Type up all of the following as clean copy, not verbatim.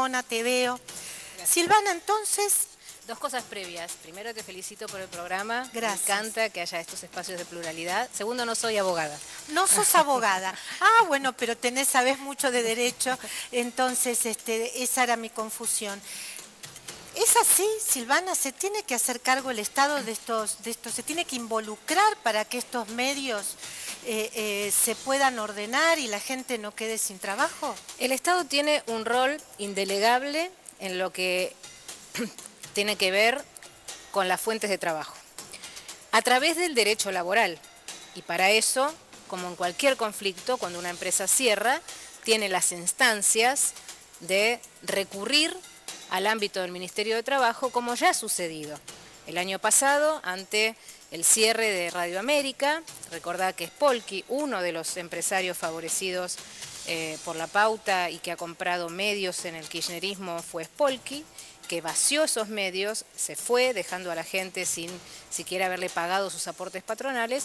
Arjona, te veo. Gracias. Silvana, entonces... Dos cosas previas. Primero, te felicito por el programa. Gracias. Me encanta que haya estos espacios de pluralidad. Segundo, no soy abogada. No sos abogada. Bueno, pero sabés mucho de derecho, entonces esa era mi confusión. ¿Es así, Silvana? ¿Se tiene que hacer cargo el Estado de estos, se tiene que involucrar para que estos medios se puedan ordenar y la gente no quede sin trabajo? El Estado tiene un rol indelegable en lo que tiene que ver con las fuentes de trabajo, a través del derecho laboral. Y para eso, como en cualquier conflicto, cuando una empresa cierra, tiene las instancias de recurrir al ámbito del Ministerio de Trabajo, como ya ha sucedido. El año pasado, ante el cierre de Radio América, recordad que Spolky, uno de los empresarios favorecidos por la pauta y que ha comprado medios en el kirchnerismo, fue Spolky, que vació esos medios, se fue dejando a la gente sin siquiera haberle pagado sus aportes patronales,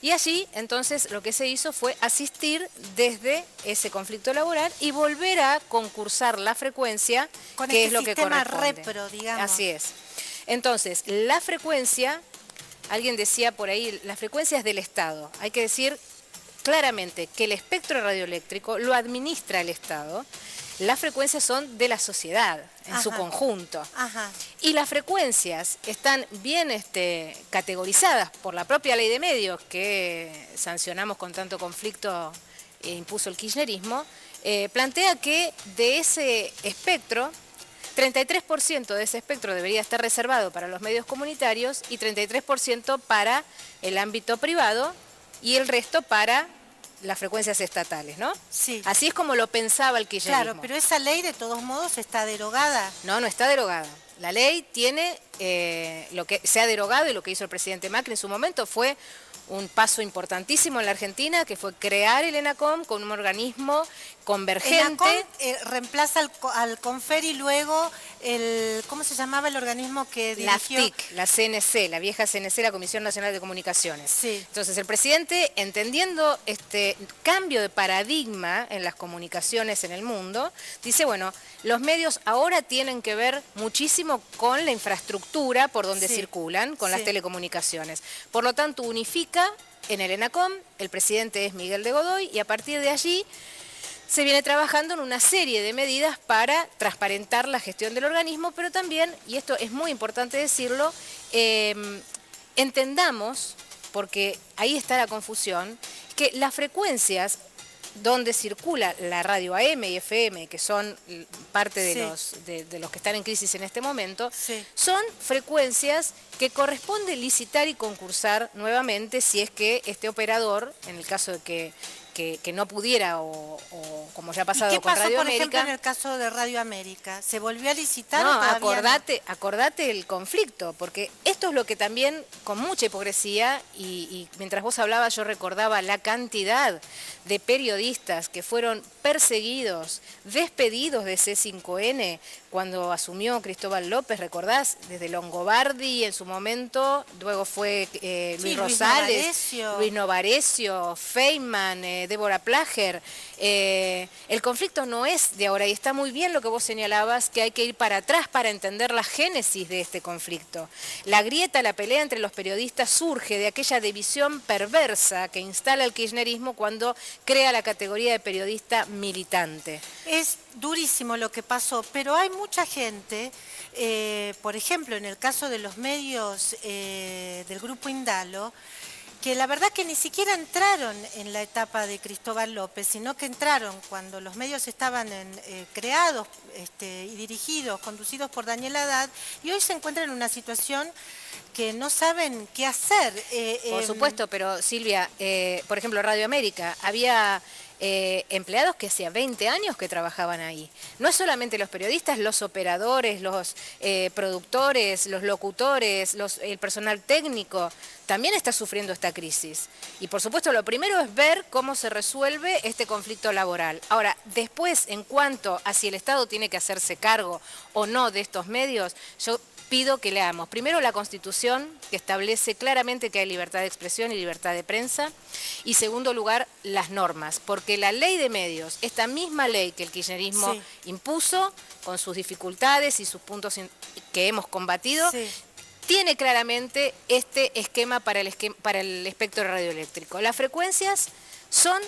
y allí entonces lo que se hizo fue asistir desde ese conflicto laboral y volver a concursar la frecuencia, con que es lo que corresponde. repro, digamos. Así es. Entonces, la frecuencia, alguien decía por ahí, la frecuencia es del Estado. Hay que decir claramente que el espectro radioeléctrico lo administra el Estado. Las frecuencias son de la sociedad en su conjunto. Y las frecuencias están bien categorizadas por la propia ley de medios que sancionamos con tanto conflicto e impuso el kirchnerismo. Plantea que de ese espectro, 33% de ese espectro debería estar reservado para los medios comunitarios y 33% para el ámbito privado y el resto para las frecuencias estatales, ¿no? Sí. Así es como lo pensaba el kirchnerismo. Claro, pero esa ley de todos modos está derogada. No, no está derogada. La ley tiene lo que se ha derogado, y lo que hizo el presidente Macri en su momento fue un paso importantísimo en la Argentina, que fue crear el ENACOM con un organismo convergente. ENACOM reemplaza al CONFER y luego ¿cómo se llamaba el organismo que dirigió? La FTIC, la CNC, la vieja CNC, la Comisión Nacional de Comunicaciones. Sí. Entonces el presidente, entendiendo este cambio de paradigma en las comunicaciones en el mundo, dice, bueno, los medios ahora tienen que ver muchísimo con la infraestructura por donde circulan, con las telecomunicaciones. Por lo tanto, unifica en el ENACOM, el presidente es Miguel de Godoy, y a partir de allí se viene trabajando en una serie de medidas para transparentar la gestión del organismo, pero también, y esto es muy importante decirlo, entendamos, porque ahí está la confusión, que las frecuencias donde circula la radio AM y FM, que son parte de los que están en crisis en este momento, son frecuencias que corresponde licitar y concursar nuevamente si es que este operador, en el caso de que no pudiera o como ya ha pasado con Radio América. ¿Qué pasó, por ejemplo, en el caso de Radio América? ¿Se volvió a licitar? No, acordate el conflicto, porque esto es lo que también, con mucha hipocresía, y mientras vos hablabas yo recordaba la cantidad de periodistas que fueron perseguidos, despedidos de C5N cuando asumió Cristóbal López, ¿recordás? Desde Longobardi en su momento, luego fue Luis Rosales, Luis Novarecio, Feynman, Débora Plager. El conflicto no es de ahora, y está muy bien lo que vos señalabas, que hay que ir para atrás para entender la génesis de este conflicto. La grieta, la pelea entre los periodistas surge de aquella división perversa que instala el kirchnerismo cuando crea la categoría de periodista militante. Es durísimo lo que pasó, pero hay mucha gente, por ejemplo, en el caso de los medios del Grupo Indalo, que la verdad que ni siquiera entraron en la etapa de Cristóbal López, sino que entraron cuando los medios estaban creados y dirigidos, conducidos por Daniel Haddad, y hoy se encuentran en una situación que no saben qué hacer. Por supuesto, pero Silvia, por ejemplo, Radio América, había empleados que hacía 20 años que trabajaban ahí. No es solamente los periodistas, los operadores, los productores, los locutores, el personal técnico, también está sufriendo esta crisis. Y por supuesto lo primero es ver cómo se resuelve este conflicto laboral. Ahora, después, en cuanto a si el Estado tiene que hacerse cargo o no de estos medios, yo pido que leamos primero la Constitución, que establece claramente que hay libertad de expresión y libertad de prensa, y segundo lugar, las normas, porque la ley de medios, esta misma ley que el kirchnerismo impuso, con sus dificultades y sus puntos que hemos combatido, tiene claramente este esquema para el espectro radioeléctrico. Las frecuencias son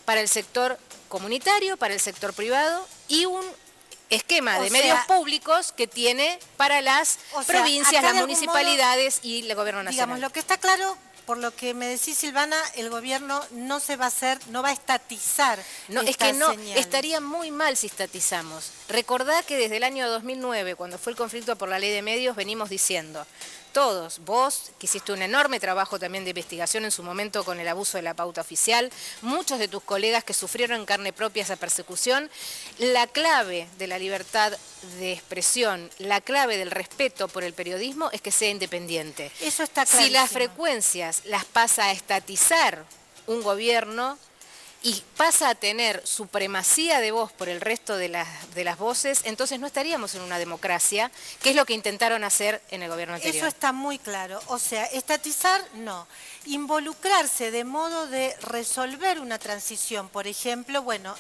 para el sector comunitario, para el sector privado, y un esquema de medios públicos que tiene para las provincias, las municipalidades y el gobierno nacional. Digamos, lo que está claro, por lo que me decís, Silvana, el gobierno no va a estatizar. No, es que no, estaría muy mal si estatizamos. Recordá que desde el año 2009, cuando fue el conflicto por la ley de medios, venimos diciendo, todos, vos que hiciste un enorme trabajo también de investigación en su momento con el abuso de la pauta oficial, muchos de tus colegas que sufrieron en carne propia esa persecución, la clave de la libertad de expresión, la clave del respeto por el periodismo es que sea independiente. Eso está clarísimo. Si las frecuencias las pasa a estatizar un gobierno y pasa a tener supremacía de voz por el resto de las voces, entonces no estaríamos en una democracia, que es lo que intentaron hacer en el gobierno anterior. Eso está muy claro. O sea, estatizar, no. Involucrarse de modo de resolver una transición, por ejemplo, bueno,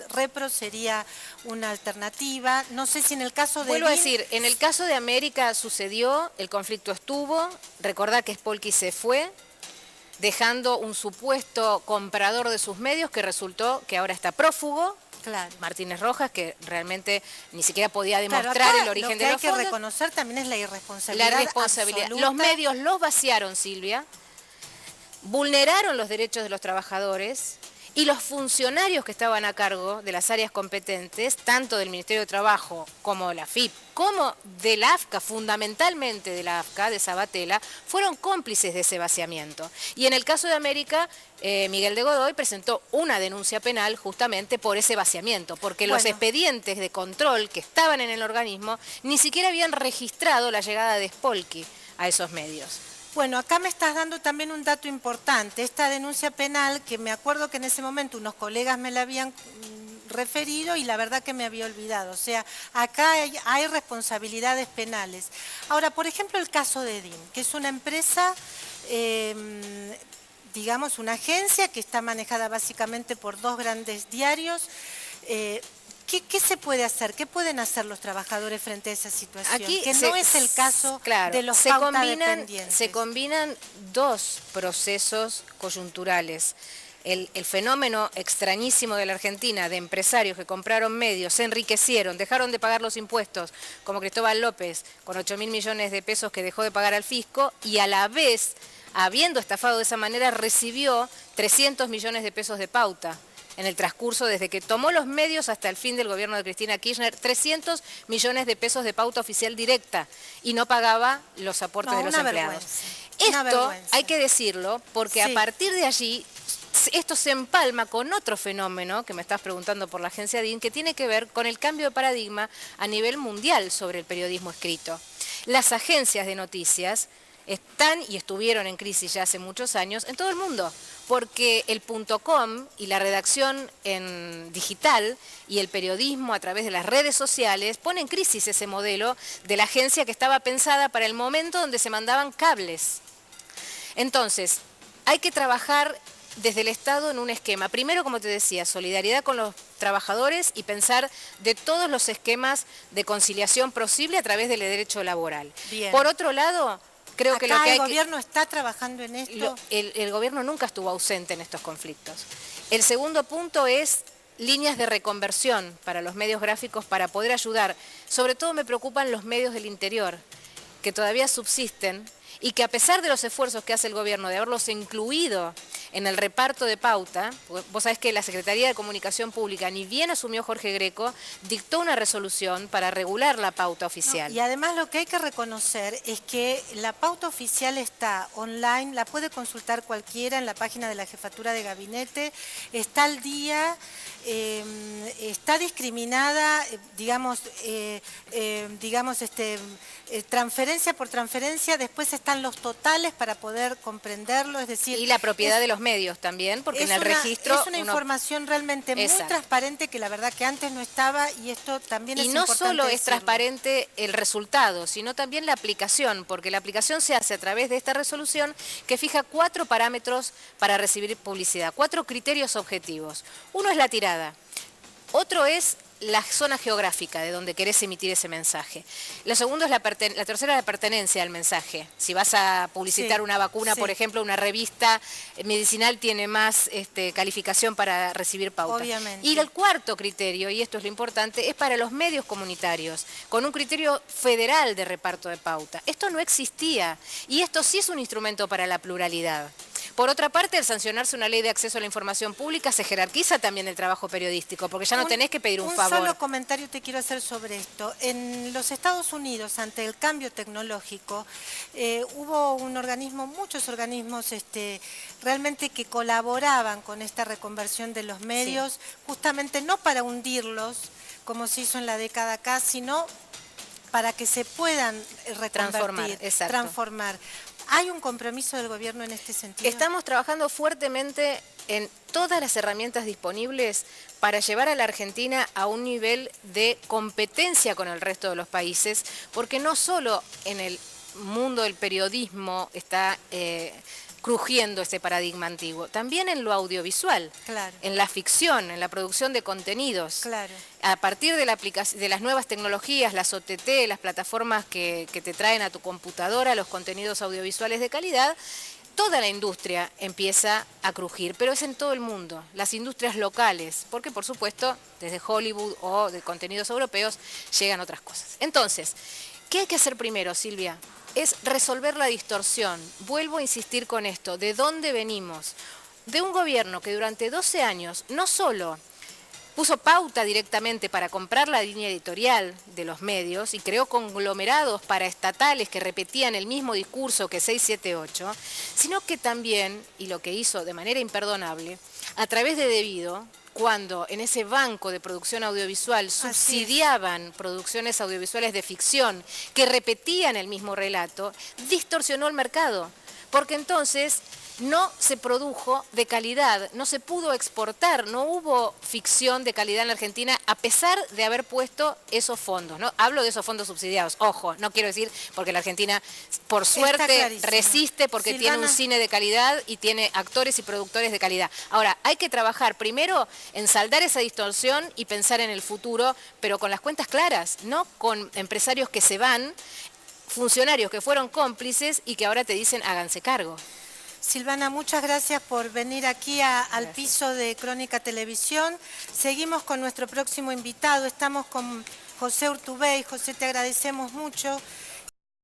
repro sería una alternativa. No sé si en el caso de... Vuelvo a decir, en el caso de América sucedió, el conflicto estuvo, recordá que Spolky se fue, dejando un supuesto comprador de sus medios que resultó que ahora está prófugo, Martínez Rojas, que realmente ni siquiera podía demostrar el origen de los fondos. Lo que hay que reconocer también es la irresponsabilidad. La responsabilidad. Absoluta. Los medios los vaciaron, Silvia, vulneraron los derechos de los trabajadores y los funcionarios que estaban a cargo de las áreas competentes, tanto del Ministerio de Trabajo como de la FIP, como de la AFCA, fundamentalmente de la AFCA, de Sabatella, fueron cómplices de ese vaciamiento. Y en el caso de América, Miguel de Godoy presentó una denuncia penal justamente por ese vaciamiento, porque los expedientes de control que estaban en el organismo ni siquiera habían registrado la llegada de Spolky a esos medios. Bueno, acá me estás dando también un dato importante, esta denuncia penal, que me acuerdo que en ese momento unos colegas me la habían referido y la verdad que me había olvidado. O sea, acá hay responsabilidades penales. Ahora, por ejemplo, el caso de DIN, que es una empresa, digamos, una agencia que está manejada básicamente por dos grandes diarios. ¿Qué se puede hacer? ¿Qué pueden hacer los trabajadores frente a esa situación? Aquí que no es el caso de los pauta dependientes. Se combinan dos procesos coyunturales. El fenómeno extrañísimo de la Argentina, de empresarios que compraron medios, se enriquecieron, dejaron de pagar los impuestos, como Cristóbal López, con 8.000 millones de pesos que dejó de pagar al fisco, y a la vez, habiendo estafado de esa manera, recibió 300 millones de pesos de pauta. En el transcurso, desde que tomó los medios hasta el fin del gobierno de Cristina Kirchner, 300 millones de pesos de pauta oficial directa y no pagaba los aportes de los empleados. Esto hay que decirlo porque a partir de allí esto se empalma con otro fenómeno que me estás preguntando por la agencia DIN, que tiene que ver con el cambio de paradigma a nivel mundial sobre el periodismo escrito. Las agencias de noticias están y estuvieron en crisis ya hace muchos años en todo el mundo, porque el .com y la redacción en digital y el periodismo a través de las redes sociales pone en crisis ese modelo de la agencia que estaba pensada para el momento donde se mandaban cables. Entonces, hay que trabajar desde el Estado en un esquema. Primero, como te decía, solidaridad con los trabajadores y pensar de todos los esquemas de conciliación posible a través del derecho laboral. Bien. Por otro lado, creo que lo que el gobierno está trabajando en esto. El gobierno nunca estuvo ausente en estos conflictos. El segundo punto es líneas de reconversión para los medios gráficos para poder ayudar. Sobre todo me preocupan los medios del interior, que todavía subsisten y que a pesar de los esfuerzos que hace el gobierno de haberlos incluido en el reparto de pauta, vos sabés que la Secretaría de Comunicación Pública, ni bien asumió Jorge Greco, dictó una resolución para regular la pauta oficial. Y además lo que hay que reconocer es que la pauta oficial está online, la puede consultar cualquiera en la página de la Jefatura de Gabinete, está al día, está discriminada, transferencia por transferencia, después están los totales para poder comprenderlo, es decir... Y la propiedad de los los medios también, porque Es en el registro... Es una información realmente muy Exacto. transparente que la verdad que antes no estaba y esto también es Y no importante solo es decirlo. transparente el resultado, sino también la aplicación, porque la aplicación se hace a través de esta resolución que fija 4 parámetros para recibir publicidad, 4 criterios objetivos. Uno es la tirada, otro es la zona geográfica de donde querés emitir ese mensaje. Lo segundo es la tercera, la pertenencia al mensaje. Si vas a publicitar una vacuna, por ejemplo, una revista medicinal tiene más calificación para recibir pauta. Obviamente. Y el cuarto criterio, y esto es lo importante, es para los medios comunitarios, con un criterio federal de reparto de pauta. Esto no existía y esto sí es un instrumento para la pluralidad. Por otra parte, al sancionarse una ley de acceso a la información pública, se jerarquiza también el trabajo periodístico, porque ya no tenés que pedir un favor. Un solo comentario te quiero hacer sobre esto. En los Estados Unidos, ante el cambio tecnológico, hubo un organismo, muchos organismos realmente que colaboraban con esta reconversión de los medios, justamente no para hundirlos, como se hizo en la década acá, sino para que se puedan reconvertir, transformar. ¿Hay un compromiso del gobierno en este sentido? Estamos trabajando fuertemente en todas las herramientas disponibles para llevar a la Argentina a un nivel de competencia con el resto de los países, porque no solo en el mundo del periodismo está crujiendo ese paradigma antiguo, también en lo audiovisual, en la ficción, en la producción de contenidos. A partir de las nuevas tecnologías, las OTT, las plataformas que te traen a tu computadora los contenidos audiovisuales de calidad, toda la industria empieza a crujir, pero es en todo el mundo, las industrias locales, porque por supuesto desde Hollywood o de contenidos europeos llegan otras cosas. Entonces, ¿qué hay que hacer primero, Silvia? Es resolver la distorsión. Vuelvo a insistir con esto, ¿de dónde venimos? De un gobierno que durante 12 años no solo puso pauta directamente para comprar la línea editorial de los medios y creó conglomerados paraestatales que repetían el mismo discurso que 678, sino que también, y lo que hizo de manera imperdonable, a través de Debido, cuando en ese banco de producción audiovisual subsidiaban producciones audiovisuales de ficción que repetían el mismo relato, distorsionó el mercado, porque entonces no se produjo de calidad, no se pudo exportar, no hubo ficción de calidad en la Argentina a pesar de haber puesto esos fondos, ¿no? Hablo de esos fondos subsidiados, ojo, no quiero decir porque la Argentina por suerte resiste porque tiene un cine de calidad y tiene actores y productores de calidad. Ahora, hay que trabajar primero en saldar esa distorsión y pensar en el futuro, pero con las cuentas claras, no con empresarios que se van, funcionarios que fueron cómplices y que ahora te dicen háganse cargo. Silvana, muchas gracias por venir aquí al piso de Crónica Televisión. Seguimos con nuestro próximo invitado. Estamos con José Urtubey. José, te agradecemos mucho.